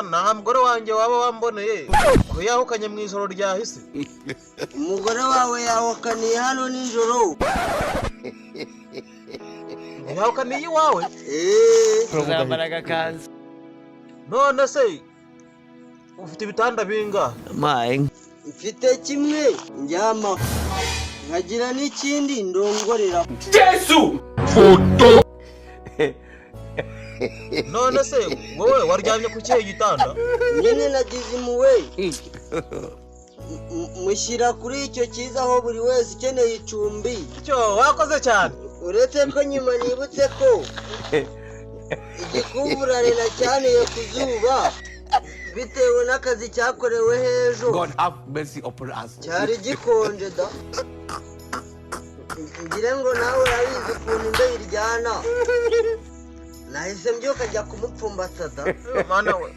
nta mugore wanjye waba wamboneye ko yahukanye mu ijoro ryahise. Umugore wawe yahukaniye hano nijoro. Yahukaniye iwawe? Tuzambara agakanzu. None se ufite ibitanda bingahe? Mfite kimwe njyama, nkagira n'ikindi ndongorera. Yesu! Foto! None se wowe waryamye ku kihe gitanda? Nyine nagize impuhwe mushyira kuri icyo cyiza aho buri wese ukeneye icumbi. Cyo wakoze cyane. Uretse ko nyuma nibutse ko igikuburane na cyaniye ku zuba bitewe n'akazi cyakorewe hejuru. God have mercy upon us. Cyari gikonje da. Ngire ngo nawe urabizi ukuntu imbeho iryana. Nahise mbyuka njya kumupfumbata da. Mana we.